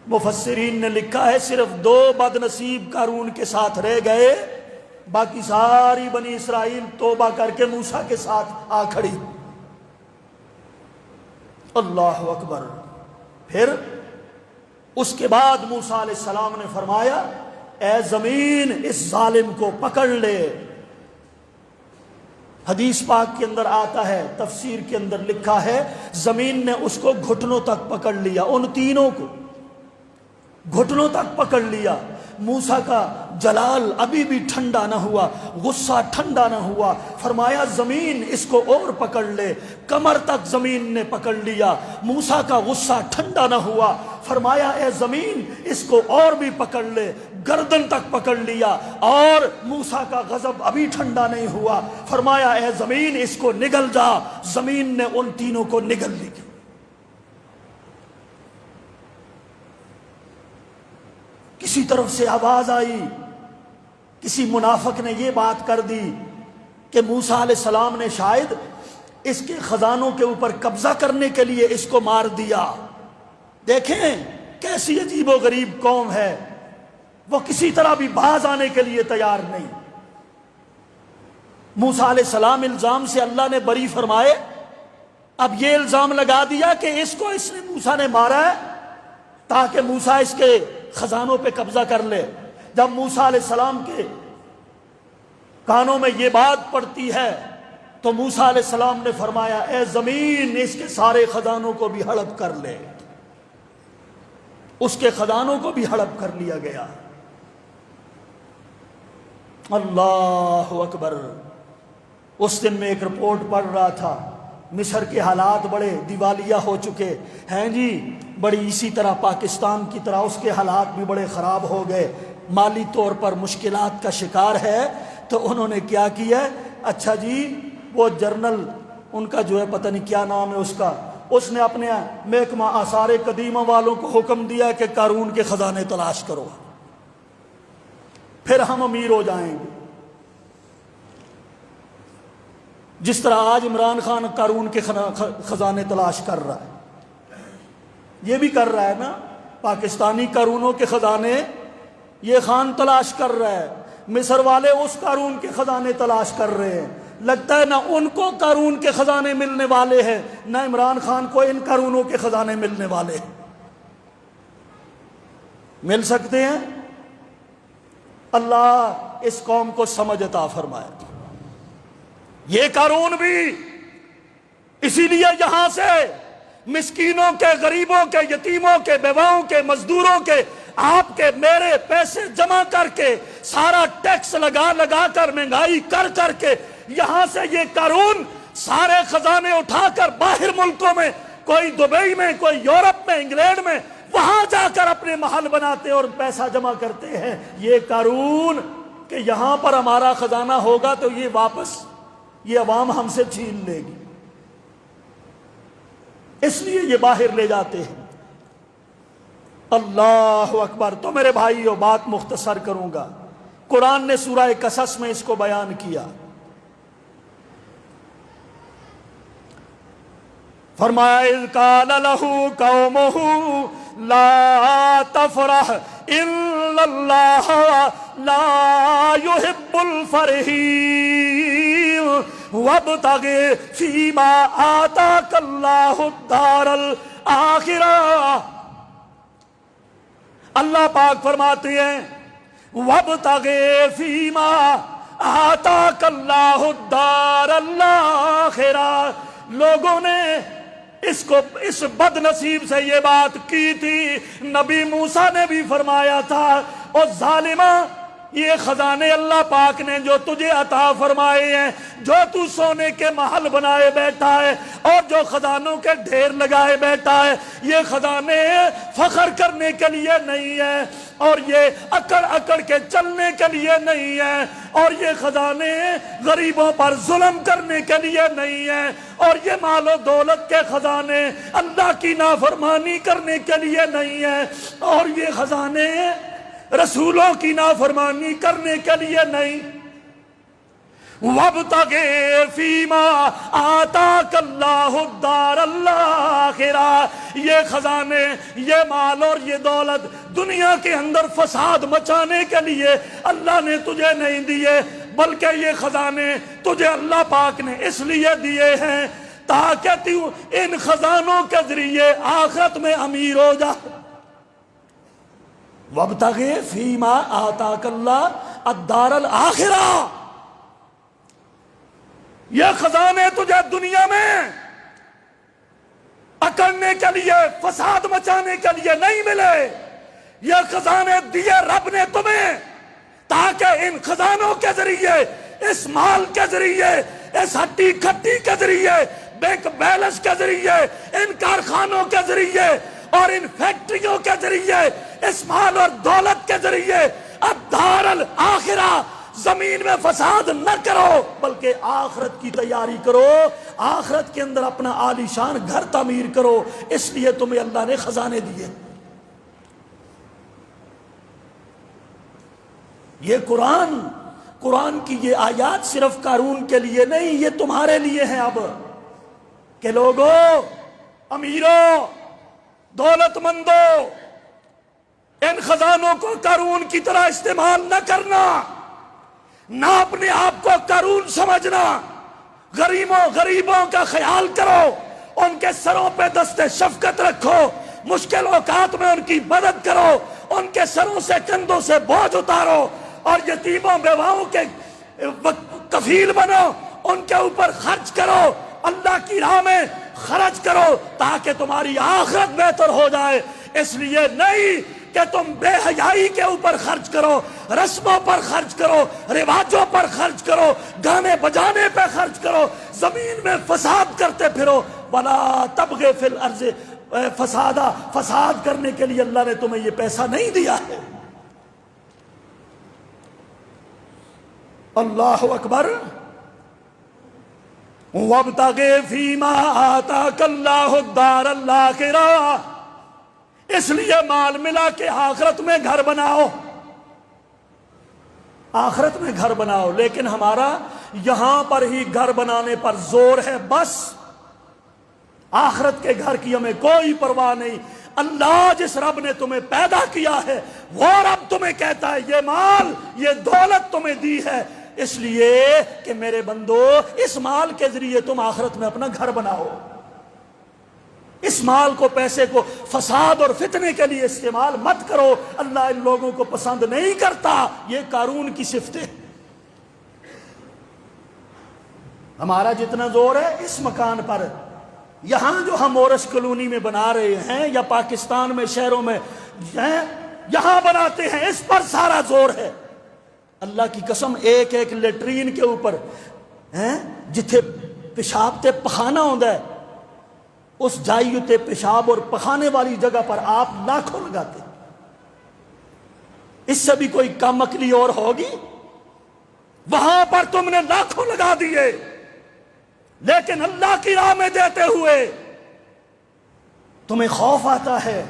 مفسرین نے لکھا ہے صرف 2 بد نصیب قارون کے ساتھ رہ گئے، باقی ساری بنی اسرائیل توبہ کر کے موسیٰ کے ساتھ آ کھڑی۔ اللہ اکبر۔ پھر اس کے بعد موسیٰ علیہ السلام نے فرمایا اے زمین اس ظالم کو پکڑ لے۔ حدیث پاک کے اندر آتا ہے، تفسیر کے اندر لکھا ہے زمین نے اس کو گھٹنوں تک پکڑ لیا، ان تینوں کو گھٹنوں تک پکڑ لیا۔ موسیٰ کا جلال ابھی بھی ٹھنڈا نہ ہوا، غصہ ٹھنڈا نہ ہوا، فرمایا زمین اس کو اور پکڑ لے۔ کمر تک زمین نے پکڑ لیا، موسیٰ کا غصہ ٹھنڈا نہ ہوا، فرمایا اے زمین اس کو اور بھی پکڑ لے۔ گردن تک پکڑ لیا اور موسیٰ کا غضب ابھی ٹھنڈا نہیں ہوا، فرمایا اے زمین اس کو نگل جا۔ زمین نے ان تینوں کو نگل لیا۔ کسی طرف سے آواز آئی، کسی منافق نے یہ بات کر دی کہ موسیٰ علیہ السلام نے شاید اس کے خزانوں کے اوپر قبضہ کرنے کے لیے اس کو مار دیا۔ دیکھیں کیسی عجیب و غریب قوم ہے، وہ کسی طرح بھی باز آنے کے لیے تیار نہیں۔ موسیٰ علیہ السلام الزام سے اللہ نے بری فرمائے، اب یہ الزام لگا دیا کہ اس کو اس نے موسیٰ نے مارا ہے تاکہ موسیٰ اس کے خزانوں پہ قبضہ کر لے۔ جب موسیٰ علیہ السلام کے کانوں میں یہ بات پڑتی ہے تو موسیٰ علیہ السلام نے فرمایا اے زمین اس کے سارے خزانوں کو بھی ہڑپ کر لے۔ اس کے خزانوں کو بھی ہڑپ کر لیا گیا۔ اللہ اکبر۔ اس دن میں ایک رپورٹ پڑھ رہا تھا، مصر کے حالات بڑے دیوالیہ ہو چکے ہیں جی، بڑی اسی طرح پاکستان کی طرح اس کے حالات بھی بڑے خراب ہو گئے، مالی طور پر مشکلات کا شکار ہے۔ تو انہوں نے کیا کیا ہے، اچھا جی وہ جرنل ان کا جو ہے پتہ نہیں کیا نام ہے اس کا، اس نے اپنے محکمہ آثار قدیمہ والوں کو حکم دیا کہ قارون کے خزانے تلاش کرو، پھر ہم امیر ہو جائیں گے۔ جس طرح آج عمران خان قارون کے خزانے تلاش کر رہا ہے، یہ بھی کر رہا ہے نا، پاکستانی قارونوں کے خزانے یہ خان تلاش کر رہا ہے، مصر والے اس قارون کے خزانے تلاش کر رہے ہیں۔ لگتا ہے نہ ان کو قارون کے خزانے ملنے والے ہیں، نہ عمران خان کو ان قارونوں کے خزانے ملنے والے ہیں۔ مل سکتے ہیں؟ اللہ اس قوم کو سمجھ عطا فرمائے۔ یہ قارون بھی اسی لیے یہاں سے مسکینوں کے، غریبوں کے، یتیموں کے، بیواؤں کے، مزدوروں کے، آپ کے میرے پیسے جمع کر کے، سارا ٹیکس لگا لگا کر، مہنگائی کر کر کے، یہاں سے یہ قارون سارے خزانے اٹھا کر باہر ملکوں میں، کوئی دبئی میں، کوئی یورپ میں، انگلینڈ میں، وہاں جا کر اپنے محل بناتے اور پیسہ جمع کرتے ہیں۔ یہ قارون کہ یہاں پر ہمارا خزانہ ہوگا تو یہ واپس یہ عوام ہم سے چھین لے گی، اس لیے یہ باہر لے جاتے ہیں۔ اللہ اکبر۔ تو میرے بھائیو بات مختصر کروں گا، قرآن نے سورہ قصص میں اس کو بیان کیا، فرمایا اذ قال له قومه لا تفرح ان اللہ لا يحب الفرحین وابتغ فیما آتاک اللہ الدار الآخرہ۔ اللہ پاک فرماتے ہیں وابتغ فیما آتاک اللہ الدار الآخرہ۔ لوگوں نے اس بد نصیب سے یہ بات کی تھی، نبی موسیٰ نے بھی فرمایا تھا، اور ظالمہ یہ خزانے اللہ پاک نے جو تجھے عطا فرمائے ہیں، جو تو سونے کے محل بنائے بیٹھا ہے اور جو خزانوں کے ڈھیر لگائے بیٹھا ہے، یہ خزانے فخر کرنے کے لیے نہیں ہے، اور یہ اکڑ اکڑ کے چلنے کے لیے نہیں ہے، اور یہ خزانے غریبوں پر ظلم کرنے کے لیے نہیں ہے، اور یہ مال و دولت کے خزانے اللہ کی نافرمانی کرنے کے لیے نہیں ہے، اور یہ خزانے رسولوں کی نافرمانی کرنے کے لیے نہیں۔ وَابْتَغِ فِيمَا آتَاكَ اللَّهُ الدَّارَ الْآخِرَةَ۔ یہ خزانے، یہ مال اور یہ دولت دنیا کے اندر فساد مچانے کے لیے اللہ نے تجھے نہیں دیے، بلکہ یہ خزانے تجھے اللہ پاک نے اس لیے دیے ہیں تاکہ تو ان خزانوں کے ذریعے آخرت میں امیر ہو جا۔ وَابْتَغِ فِيمَا آتَاكَ اللَّهُ الدَّارَ الْآخِرَةَ۔ یہ خزانے تجھے دنیا میں اکڑنے کے لیے، فساد مچانے کے لیے نہیں ملے، یہ خزانے دیے رب نے تمہیں تاکہ ان خزانوں کے ذریعے، اس مال کے ذریعے، اس ہٹی کھٹی کے ذریعے، بینک بیلنس کے ذریعے، ان کارخانوں کے ذریعے اور ان فیکٹریوں کے ذریعے، اس مال اور دولت کے ذریعے الدار الآخرہ، زمین میں فساد نہ کرو بلکہ آخرت کی تیاری کرو، آخرت کے اندر اپنا عالی شان گھر تعمیر کرو، اس لیے تمہیں اللہ نے خزانے دیے۔ یہ قرآن کی یہ آیات صرف قارون کے لیے نہیں، یہ تمہارے لیے ہیں اب، کہ لوگوں، امیروں، دولت مندوں، ان خزانوں کو قارون کی طرح استعمال نہ کرنا، نہ اپنے آپ کو قارون سمجھنا، غریبوں کا خیال کرو، ان کے سروں پہ دست شفقت رکھو، مشکل اوقات میں ان کی مدد کرو، ان کے سروں سے کندھوں سے بوجھ اتارو، اور یتیموں بیواؤں کے کفیل بنو، ان کے اوپر خرچ کرو، اللہ کی راہ میں خرچ کرو تاکہ تمہاری آخرت بہتر ہو جائے۔ اس لیے نہیں کہ تم بے حیائی کے اوپر خرچ کرو، رسموں پر خرچ کرو، رواجوں پر خرچ کرو، گانے بجانے پہ خرچ کرو، زمین میں فساد کرتے پھرو۔ وَلَا تَبْغِ فِي الْأَرْضِ فَسَادًا، فساد کرنے کے لیے اللہ نے تمہیں یہ پیسہ نہیں دیا ہے۔ اللہ اکبر. وابتغ فیما آتاک اللہ الدار الآخرہ، اس لیے مال ملا کہ آخرت میں گھر بناؤ، آخرت میں گھر بناؤ. لیکن ہمارا یہاں پر ہی گھر بنانے پر زور ہے بس، آخرت کے گھر کی ہمیں کوئی پرواہ نہیں. اللہ جس رب نے تمہیں پیدا کیا ہے وہ رب تمہیں کہتا ہے یہ مال یہ دولت تمہیں دی ہے اس لیے کہ میرے بندو اس مال کے ذریعے تم آخرت میں اپنا گھر بناؤ. اس مال کو پیسے کو فساد اور فتنے کے لیے استعمال مت کرو. اللہ ان لوگوں کو پسند نہیں کرتا. یہ قارون کی صفت ہے. ہمارا جتنا زور ہے اس مکان پر، یہاں جو ہم اورس کالونی میں بنا رہے ہیں یا پاکستان میں شہروں میں یہاں بناتے ہیں، اس پر سارا زور ہے. اللہ کی قسم ایک ایک لیٹرین کے اوپر جتھے پیشاب تے پخانا ہوتا ہے اس جائی تے پیشاب اور پخانے والی جگہ پر آپ لاکھوں لگاتے. اس سے بھی کوئی کم عقلی اور ہوگی؟ وہاں پر تم نے لاکھوں لگا دیے، لیکن اللہ کی راہ میں دیتے ہوئے تمہیں خوف آتا ہے.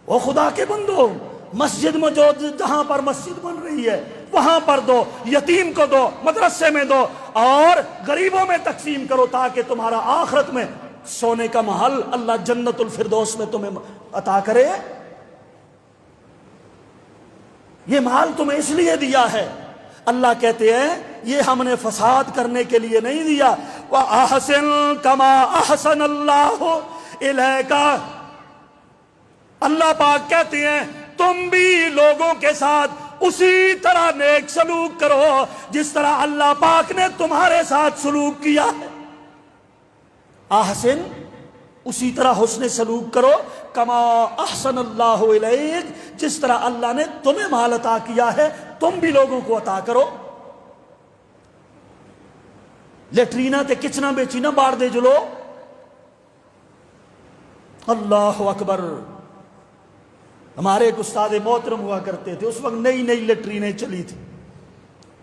او خدا کے بندو، مسجد میں جو جہاں پر مسجد بن رہی ہے وہاں پر دو، یتیم کو دو، مدرسے میں دو اور غریبوں میں تقسیم کرو تاکہ تمہارا آخرت میں سونے کا محل اللہ جنت الفردوس میں تمہیں عطا کرے. یہ مال تمہیں اس لیے دیا ہے. اللہ کہتے ہیں یہ ہم نے فساد کرنے کے لیے نہیں دیا. وَأَحْسِن كَمَا أَحْسَنَ اللَّهُ إِلَيْكَ، اللہ پاک کہتے ہیں تم بھی لوگوں کے ساتھ اسی طرح نیک سلوک کرو جس طرح اللہ پاک نے تمہارے ساتھ سلوک کیا ہے. احسن، اسی طرح حسن سلوک کرو. کما احسن اللہ الیک، جس طرح اللہ نے تمہیں مال عطا کیا ہے تم بھی لوگوں کو عطا کرو. لیٹرینا تے کچنا بیچینا باڑ دے جلو. اللہ اکبر. ہمارے ایک استاد محترم ہوا کرتے تھے، اس وقت نئی نئی لیٹرینیں چلی تھی.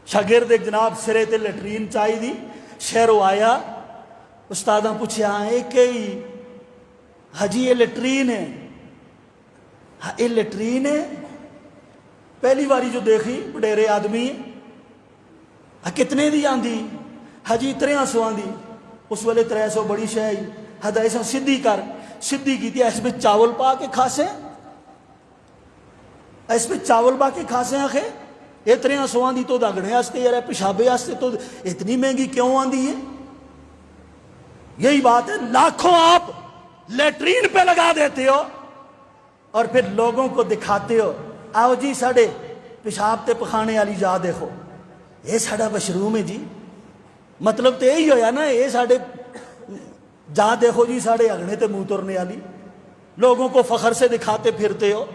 شاگرد ایک جناب سرے تے لیٹرین چاہی دی، شہروں آیا، استاداں پوچھا ہے کہ حجی یہ لیٹرین ہے؟ ہاں یہ لیٹرین ہے. پہلی باری جو دیکھی بڑیرے آدمی، ہاں کتنے دی آندھی؟ حجی 300 آندھی. اس ویلے 300 بڑی شے. ہدا ایسا سدھی کر، سدھی کی تھی. اس میں چاول پا کے کھاسے، اس میں چاول پا کے کھاسے آخے یہ 300 آندھی تو داگڑے آستے یار پیشابے آستے تو اتنی مہنگی کیوں آندھی ہے؟ یہی بات ہے. لاکھوں آپ لیٹرین پہ لگا دیتے ہو اور پھر لوگوں کو دکھاتے ہو آؤ جی ساڑھے پیشاب تے پخانے والی جا دیکھو یہ ساڑھا مشروم ہے جی. مطلب تو یہی ہویا نا یہ ساڑھے جا دیکھو جی ساڑھے اگنے تے منہ ترنے والی. لوگوں کو فخر سے دکھاتے پھرتے ہو.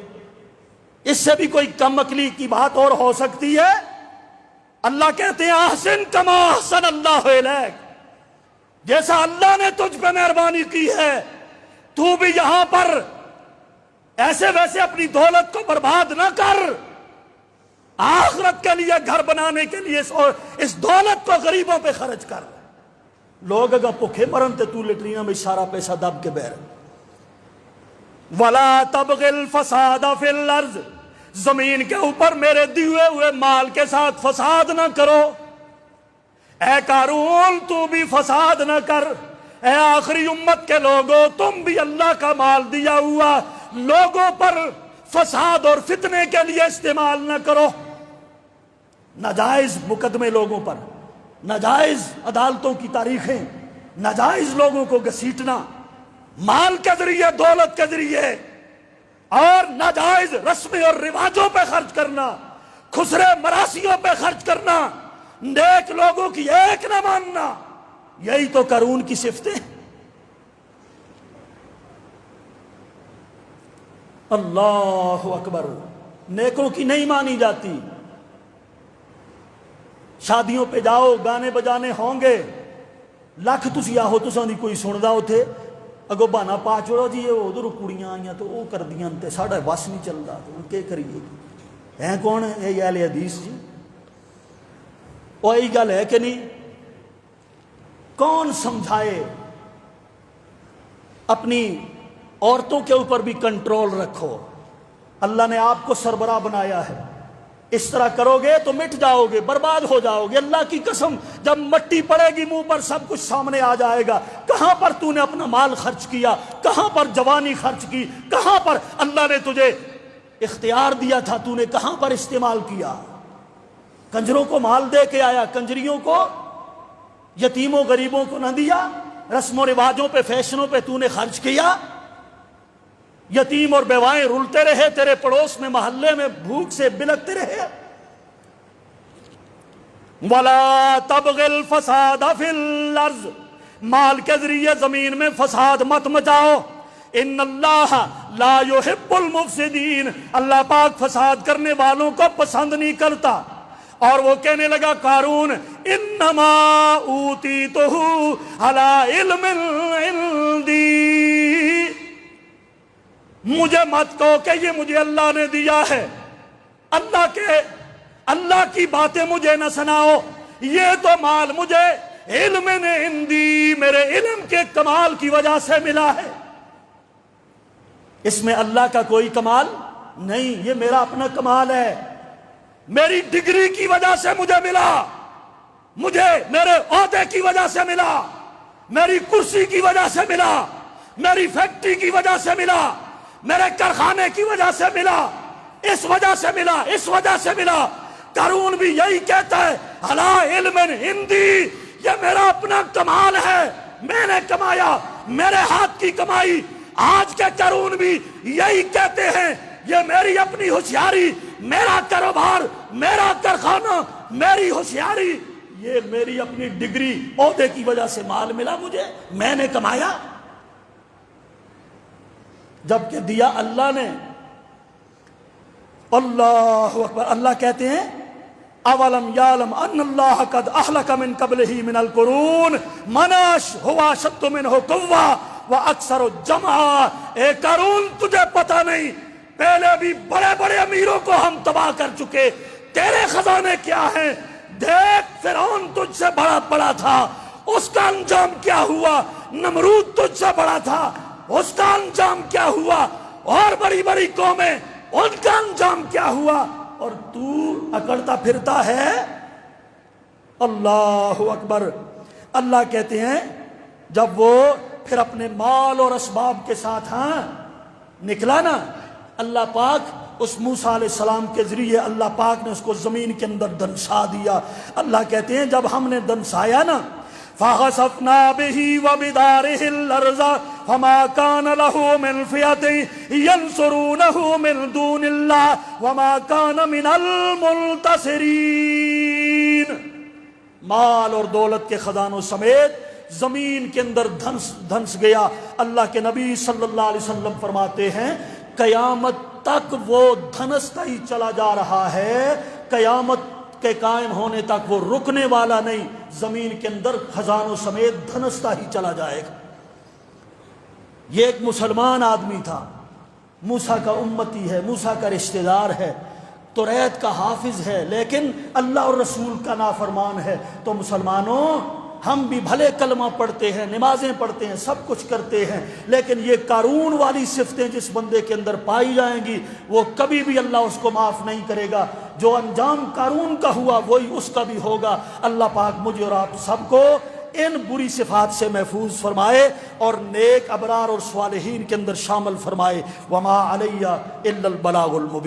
اس سے بھی کوئی کم عقلی کی بات اور ہو سکتی ہے؟ اللہ کہتے ہیں احسن کما احسن اللہ الیک، جیسا اللہ نے تجھ پہ مہربانی کی ہے تو بھی یہاں پر ایسے ویسے اپنی دولت کو برباد نہ کر. آخرت کے لیے گھر بنانے کے لیے اس دولت کو غریبوں پہ خرچ کر. لوگ اگر بھوکے مرن تے تو لیٹرینا میں سارا پیسہ دب کے بہر. وَلَا تَبْغِ الْفَسَادَ فِي الْأَرْضِ، زمین کے اوپر میرے دیے ہوئے مال کے ساتھ فساد نہ کرو. اے قارون تو بھی فساد نہ کر. اے آخری امت کے لوگوں تم بھی اللہ کا مال دیا ہوا لوگوں پر فساد اور فتنے کے لیے استعمال نہ کرو. ناجائز مقدمے لوگوں پر، ناجائز عدالتوں کی تاریخیں، ناجائز لوگوں کو گھسیٹنا مال کے ذریعے، دولت کے ذریعے، اور ناجائز رسمیں اور رواجوں پہ خرچ کرنا، خسرے مراسیوں پہ خرچ کرنا، نیک لوگوں کی ایک نہ ماننا، یہی تو قارون کی صفتیں. اللہ اکبر. نیکوں کی نہیں مانی جاتی. شادیوں پہ جاؤ گانے بجانے ہوں گے، لکھ تسی آہو تساں دی کوئی سندا اوتھے اگو بہانا پا چھوڑو جی ادھر کڑیاں آئیاں تو وہ کر دیاں تے ساڈا بس نہیں چلدا تو کیا کریے. ہیں کون ہے یہ اہل حدیث جی؟ وہی گل ہے کہ نہیں؟ کون سمجھائے؟ اپنی عورتوں کے اوپر بھی کنٹرول رکھو، اللہ نے آپ کو سربراہ بنایا ہے، اس طرح کرو گے تو مٹ جاؤ گے، برباد ہو جاؤ گے۔ اللہ کی قسم، جب مٹی پڑے گی منہ پر سب کچھ سامنے آ جائے گا، کہاں پر تو نے اپنا مال خرچ کیا، کہاں پر جوانی خرچ کی، کہاں پر اللہ نے تجھے اختیار دیا تھا، تو نے کہاں پر استعمال کیا؟ کنجروں کو مال دے کے آیا، کنجریوں کو، یتیموں غریبوں کو نہ دیا؟ رسم و رواجوں پہ، فیشنوں پہ تو نے خرچ کیا؟ یتیم اور بیوائیں رلتے رہے، تیرے پڑوس میں محلے میں بھوک سے بلکتے رہے۔ وَلَا تَبْغِ الْفَسَادَ فِي الْأَرْضِ، مال کے ذریعے زمین میں فساد مت مچاؤ۔ ان اللہ لا يحب المفسدین، اللہ پاک فساد کرنے والوں کو پسند نہیں کرتا۔ اور وہ کہنے لگا قارون، انما اوتیتہ علی علم عندی، مجھے مت کہو کہ یہ مجھے اللہ نے دیا ہے، اللہ کی باتیں مجھے نہ سناؤ، یہ تو مال مجھے علم عندی، میرے علم کے کمال کی وجہ سے ملا ہے، اس میں اللہ کا کوئی کمال نہیں، یہ میرا اپنا کمال ہے، میری ڈگری کی وجہ سے مجھے ملا، مجھے میرے عہدے کی وجہ سے ملا، میری کرسی کی وجہ سے ملا، میری فیکٹری کی وجہ سے ملا، میرے کارخانے کی وجہ سے ملا، اس وجہ سے ملا، اس وجہ سے ملا۔ قارون بھی یہی کہتا ہے، علی علم عندی، یہ میرا اپنا کمال ہے، میں نے کمایا، میرے ہاتھ کی کمائی۔ آج کے قارون بھی یہی کہتے ہیں، یہ میری اپنی ہوشیاری، میرا کاروبار، میرا کارخانہ، میری ہوشیاری، یہ میری اپنی ڈگری، عہدے کی وجہ سے مال ملا مجھے، میں نے کمایا، جبکہ دیا اللہ نے۔ اللہ اکبر۔ اللہ کہتے ہیں، اولم یعلم ان اللہ قد اہلک من قبلہ من القرون من هو اشد منہ قوہ واکثر جمعا۔ اے قارون، تجھے پتہ نہیں، پہلے بھی بڑے بڑے امیروں کو ہم تباہ کر چکے، تیرے خزانے کیا ہیں؟ دیکھ، فرعون تجھ سے بڑا تھا، اس کا انجام کیا ہوا؟ نمرود تجھ سے بڑا تھا، اس کا انجام کیا ہوا؟ اور بڑی بڑی قومیں، ان کا انجام کیا ہوا؟ اور تو اکڑتا پھرتا ہے۔ اللہ اکبر۔ اللہ کہتے ہیں، جب وہ پھر اپنے مال اور اسباب کے ساتھ نکلا نا، اللہ پاک اس موسیٰ علیہ السلام کے ذریعے اللہ پاک نے اس کو زمین کے اندر دنسا دیا۔ اللہ کہتے ہیں، جب ہم نے دنسایا نا، فَخَسَفْنَا بِهِ وَبِدَارِهِ الْأَرْضَ فَمَا كَانَ لَهُ مِنْ فِئَةٍ يَنْصُرُونَهُ مِنْ دُونِ اللَّهِ وَمَا كَانَ مِنَ الْمُنْتَصِرِينَ۔ مال اور دولت کے خزانوں سمیت زمین کے اندر دھنس گیا۔ اللہ کے نبی صلی اللہ علیہ وسلم فرماتے ہیں، قیامت تک وہ دھنستا ہی چلا جا رہا ہے، قیامت کے قائم ہونے تک وہ رکنے والا نہیں، زمین کے اندر خزانوں سمیت دھنستا ہی چلا جائے گا۔ یہ ایک مسلمان آدمی تھا، موسیٰ کا امتی ہے، موسیٰ کا رشتہ دار ہے، توریت کا حافظ ہے، لیکن اللہ اور رسول کا نافرمان ہے۔ تو مسلمانوں، ہم بھی بھلے کلمہ پڑھتے ہیں، نمازیں پڑھتے ہیں، سب کچھ کرتے ہیں، لیکن یہ قارون والی صفتیں جس بندے کے اندر پائی جائیں گی، وہ کبھی بھی اللہ اس کو معاف نہیں کرے گا۔ جو انجام قارون کا ہوا وہی اس کا بھی ہوگا۔ اللہ پاک مجھے اور آپ سب کو ان بری صفات سے محفوظ فرمائے اور نیک ابرار اور صالحین کے اندر شامل فرمائے۔ وما علیہ الا البلاغ المبین۔